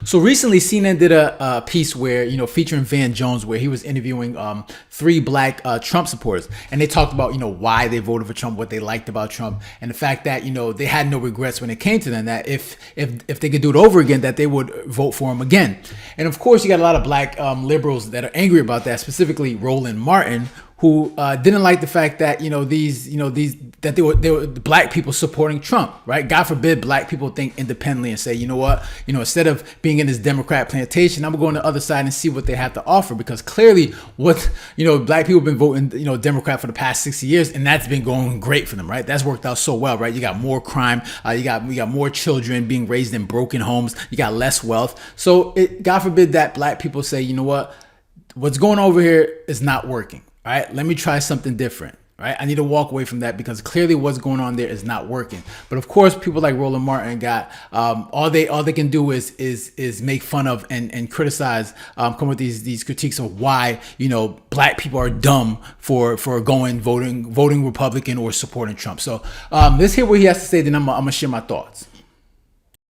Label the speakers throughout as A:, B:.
A: So recently, CNN did a piece where, featuring Van Jones, where he was interviewing three black Trump supporters, and they talked about, why they voted for Trump, what they liked about Trump, and the fact that, they had no regrets when it came to them. That if they could do it over again, that they would vote for him again. And of course, you got a lot of black liberals that are angry about that, specifically Roland Martin, who didn't like the fact that that they were black people supporting Trump, right? God forbid black people think independently and say, you know what, instead of being in this Democrat plantation, I'm gonna go on the other side and see what they have to offer, because clearly what black people have been voting Democrat for the past 60 years, and that's been going great for them, right? That's worked out so well, right? You got more crime, we got more children being raised in broken homes, you got less wealth. So God forbid that black people say, you know what, what's going over here is not working. All right, let me try something different. Right, I need to walk away from that because clearly what's going on there is not working. But of course, people like Roland Martin got all they can do is make fun of and criticize, come with these critiques of why black people are dumb for voting Republican or supporting Trump. So let's hear what he has to say. Then I'm gonna share my thoughts.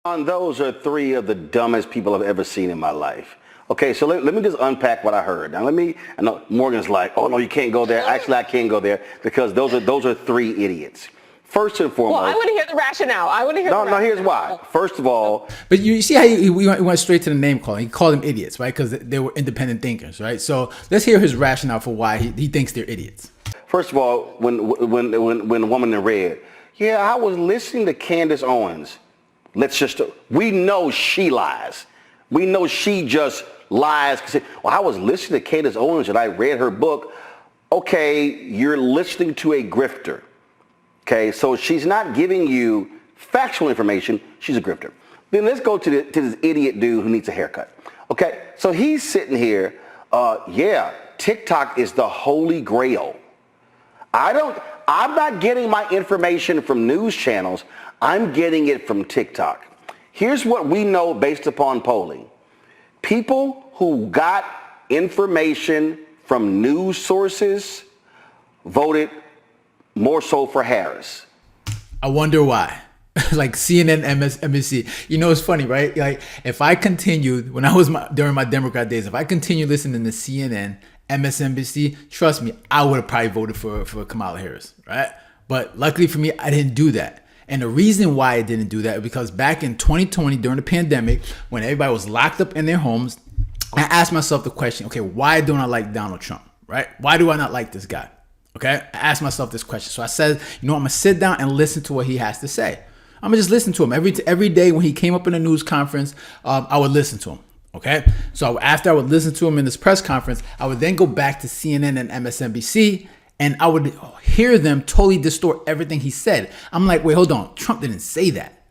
B: Those are three of the dumbest people I've ever seen in my life. Okay, so let me just unpack what I heard. Now I know Morgan's like, oh no, you can't go there. Actually, I can go there because those are three idiots. First and foremost.
C: Well, I want to hear the rationale.
B: No, here's why. First of all.
A: But you see how he went straight to the name calling. He called them idiots, right? Because they were independent thinkers, right? So let's hear his rationale for why he thinks they're idiots.
B: First of all, when the woman in red, yeah, I was listening to Candace Owens. We know she lies. We know she just lies. Well, I was listening to Candace Owens and I read her book. Okay, you're listening to a grifter. Okay, so she's not giving you factual information. She's a grifter. Then let's go to this idiot dude who needs a haircut. Okay, so he's sitting here. Yeah, TikTok is the holy grail. I'm not getting my information from news channels. I'm getting it from TikTok. Here's what we know based upon polling. People who got information from news sources voted more so for Harris.
A: I wonder why. Like CNN, MSNBC. It's funny, right? Like if I continued when I was during my Democrat days, if I continued listening to CNN, MSNBC, trust me, I would have probably voted for Kamala Harris, right? But luckily for me, I didn't do that. And the reason why I didn't do that is because back in 2020, during the pandemic, when everybody was locked up in their homes, I asked myself the question, okay, why don't I like Donald Trump, right? Why do I not like this guy? Okay, I asked myself this question. So I said, I'm going to sit down and listen to what he has to say. I'm going to just listen to him. Every day when he came up in a news conference, I would listen to him. Okay, so after I would listen to him in this press conference, I would then go back to CNN and MSNBC, and I would hear them totally distort everything he said. I'm like, wait, hold on. Trump didn't say that.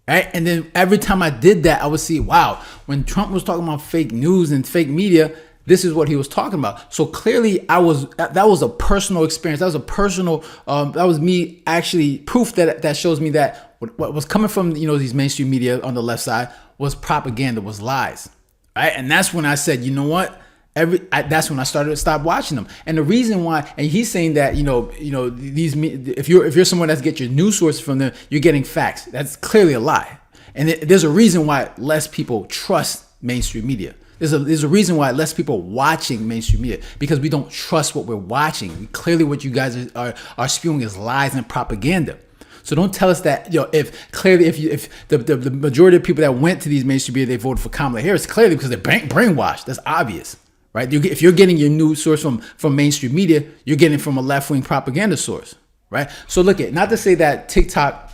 A: Right? And then every time I did that, I would see, wow, when Trump was talking about fake news and fake media, this is what he was talking about. So clearly that was a personal experience. That was a personal, that was me actually proof that shows me that what was coming from, these mainstream media on the left side was propaganda, was lies. Right? And that's when I said, you know what? That's when I started to stop watching them. And the reason why, and he's saying that, if you're someone that's get your news source from them, you're getting facts. That's clearly a lie. And there's a reason why less people trust mainstream media. There's a reason why less people are watching mainstream media, because we don't trust what we're watching. Clearly what you guys are spewing is lies and propaganda. So don't tell us that, if the majority of people that went to these mainstream media, they voted for Kamala Harris, clearly because they're brainwashed. That's obvious. Right? If you're getting your news source from mainstream media, you're getting it from a left-wing propaganda source, right? So not to say that TikTok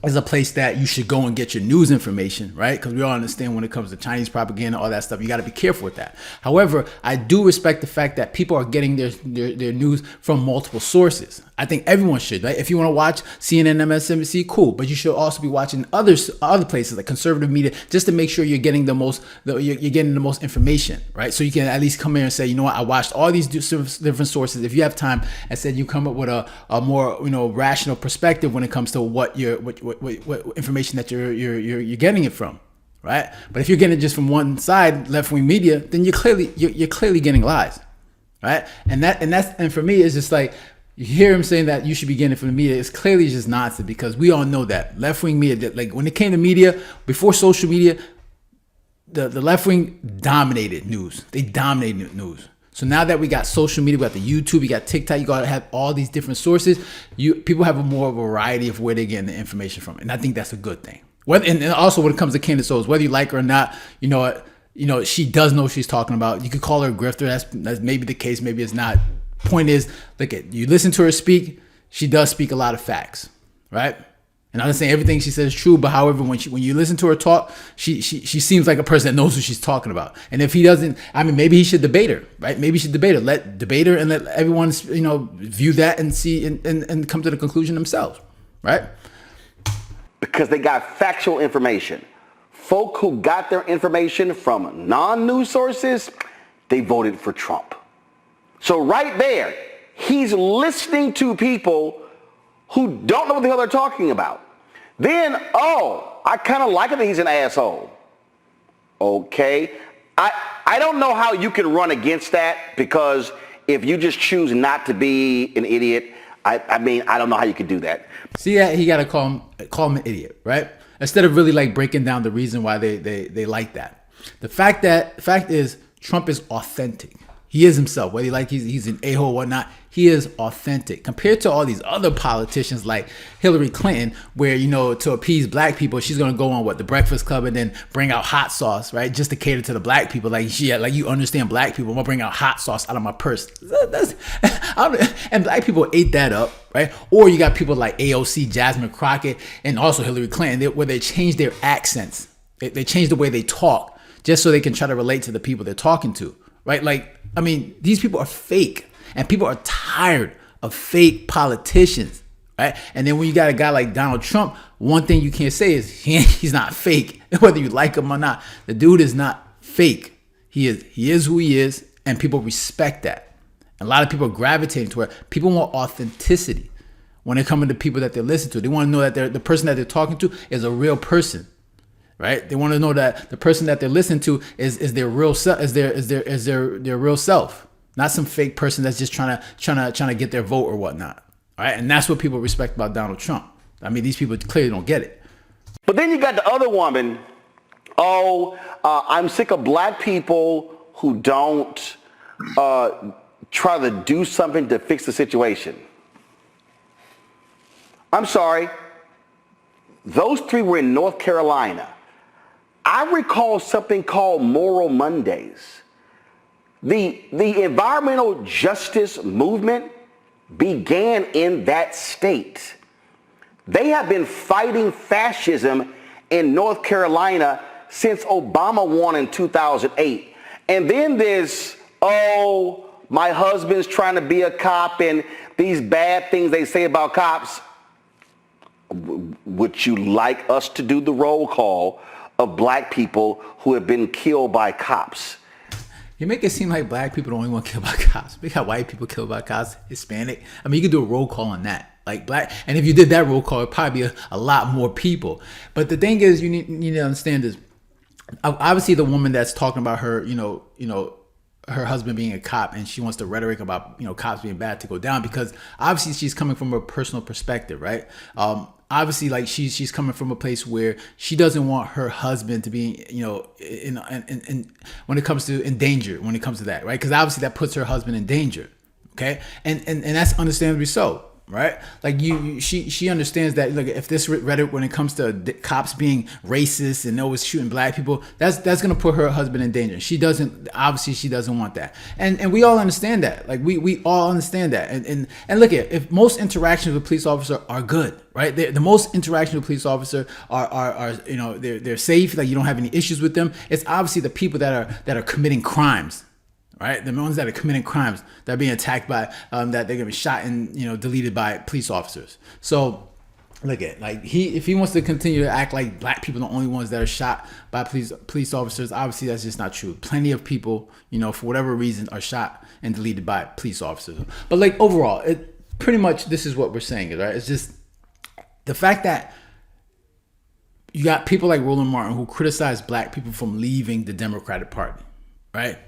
A: is a place that you should go and get your news information, right? Because we all understand when it comes to Chinese propaganda, all that stuff, you got to be careful with that. However, I do respect the fact that people are getting their news from multiple sources. I think everyone should, right? If you want to watch CNN, MSNBC, cool, but you should also be watching other places like conservative media, just to make sure you're getting the most information, right? So you can at least come here and say, you know what, I watched all these different sources. If you have time, and said you come up with a more rational perspective when it comes to what information that you're getting it from, right? But if you're getting it just from one side, left-wing media, then you're clearly getting lies, right? And for me, it's just like, you hear him saying that you should be getting it from the media. It's clearly just nonsense, because we all know that left-wing media, like when it came to media, before social media, the left wing dominated news. They dominated news. So now that we got social media, we got the YouTube, we got TikTok, you got to have all these different sources. People have a more variety of where they're getting the information from, and I think that's a good thing. And also when it comes to Candace Owens, whether you like her or not, she does know what she's talking about. You could call her a grifter. That's maybe the case, maybe it's not. Point is, look at you listen to her speak. She does speak a lot of facts, right? And I'm not saying everything she says is true, but however, when you listen to her talk, she seems like a person that knows what she's talking about. And if he doesn't, maybe he should debate her, right? Maybe he should debate her, debate her, and let everyone, view that and see and come to the conclusion themselves, right?
B: Because they got factual information. Folk who got their information from non-news sources, they voted for Trump. So right there, he's listening to people who don't know what the hell they're talking about. Then, I kind of like it that he's an asshole. Okay. I don't know how you can run against that, because if you just choose not to be an idiot, I don't know how you could do that.
A: See, he got to call him an idiot, right? Instead of really like breaking down the reason why they like that. The fact is Trump is authentic. He is himself, whether he's an a-hole or whatnot. He is authentic compared to all these other politicians like Hillary Clinton, where, to appease black people, she's going to go on the Breakfast Club and then bring out hot sauce, right? Just to cater to the black people. Like you understand black people. I'm going to bring out hot sauce out of my purse. And black people ate that up, right? Or you got people like AOC, Jasmine Crockett, and also Hillary Clinton, where they change their accents. They change the way they talk just so they can try to relate to the people they're talking to, right? These people are fake, and people are tired of fake politicians, right? And then when you got a guy like Donald Trump, one thing you can't say is he's not fake, whether you like him or not. The dude is not fake. He is who he is, and people respect that. A lot of people are gravitating to it. People want authenticity when it comes to people that they listen to. They want to know that the person that they're talking to is a real person, right? They want to know that the person that they're listening to is their real self, is their real self, not some fake person that's just trying to get their vote or whatnot. All right, and that's what people respect about Donald Trump. These people clearly don't get it.
B: But then you got the other woman. I'm sick of black people who don't try to do something to fix the situation. I'm sorry. Those three were in North Carolina. I recall something called Moral Mondays. The environmental justice movement began in that state. They have been fighting fascism in North Carolina since Obama won in 2008. And then this, my husband's trying to be a cop and these bad things they say about cops. Would you like us to do the roll call of black people who have been killed by cops?
A: You make it seem like black people are the only one killed by cops. We got white people killed by cops, Hispanic. You could do a roll call on that. Black, and if you did that roll call, it'd probably be a lot more people. But the thing is, you need to understand is, obviously the woman that's talking about her, her husband being a cop, and she wants the rhetoric about cops being bad to go down, because obviously she's coming from a personal perspective, right? Obviously, she's coming from a place where she doesn't want her husband to be, in when it comes to in danger, when it comes to that, right? Because obviously that puts her husband in danger, okay? And that's understandably so, right? She understands that. Look, if this rhetoric when it comes to cops being racist and always shooting black people, that's gonna put her husband in danger. She doesn't want that, and we all understand that. We all understand that. And look at, if most interactions with police officer are good, right? The most interactions with police officer are they're safe. You don't have any issues with them. It's obviously the people that are committing crimes. Right, the ones that are committing crimes, that are being attacked by, that they're gonna be shot and deleted by police officers. So, look at if he wants to continue to act like black people are the only ones that are shot by police officers, obviously that's just not true. Plenty of people, for whatever reason, are shot and deleted by police officers. But overall, it pretty much, this is what we're saying, right? It's just the fact that you got people like Roland Martin who criticize black people from leaving the Democratic Party, right?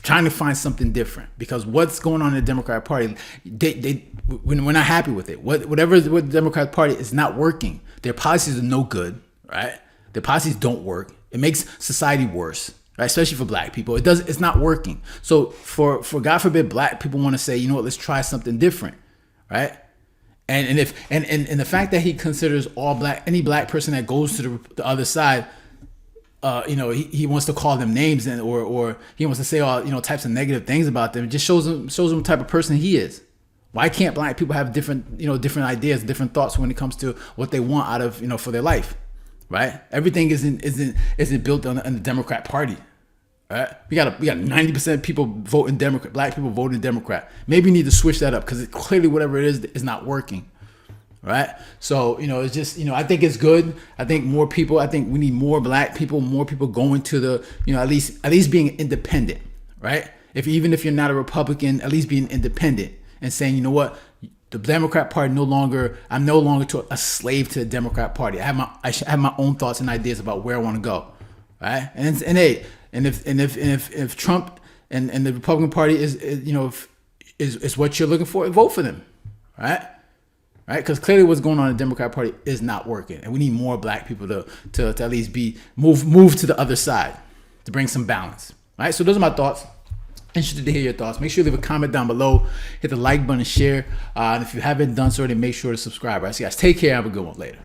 A: Trying to find something different, because what's going on in the Democratic Party, we're not happy with it. What the Democratic Party is not working. Their policies are no good, right? Their policies don't work. It makes society worse, right? Especially for black people. It's not working. So for God forbid black people want to say, you know what, let's try something different, right? And the fact that he considers any black person that goes to the other side, he wants to call them names or he wants to say all types of negative things about them. It just shows them what type of person he is. Why can't black people have different ideas, different thoughts when it comes to what they want out of for their life, right? Everything isn't built on the Democrat Party, right? We got 90% people voting Democrat, black people voting Democrat. Maybe you need to switch that up because clearly whatever it is not working. Right. So, it's just, I think it's good. I think we need more black people, more people going to the, at least being independent. Right. Even if you're not a Republican, at least being independent and saying, you know what, the Democrat Party I'm no longer a slave to the Democrat Party. I should have my own thoughts and ideas about where I want to go. Right. And if Trump and the Republican Party is what you're looking for, vote for them. Right. Right, because clearly what's going on in the Democrat Party is not working, and we need more black people to at least move to the other side to bring some balance. Right, so those are my thoughts. Interested to hear your thoughts. Make sure you leave a comment down below, hit the like button, and share. And if you haven't done so already, make sure to subscribe. Right, so guys, take care. Have a good one. Later.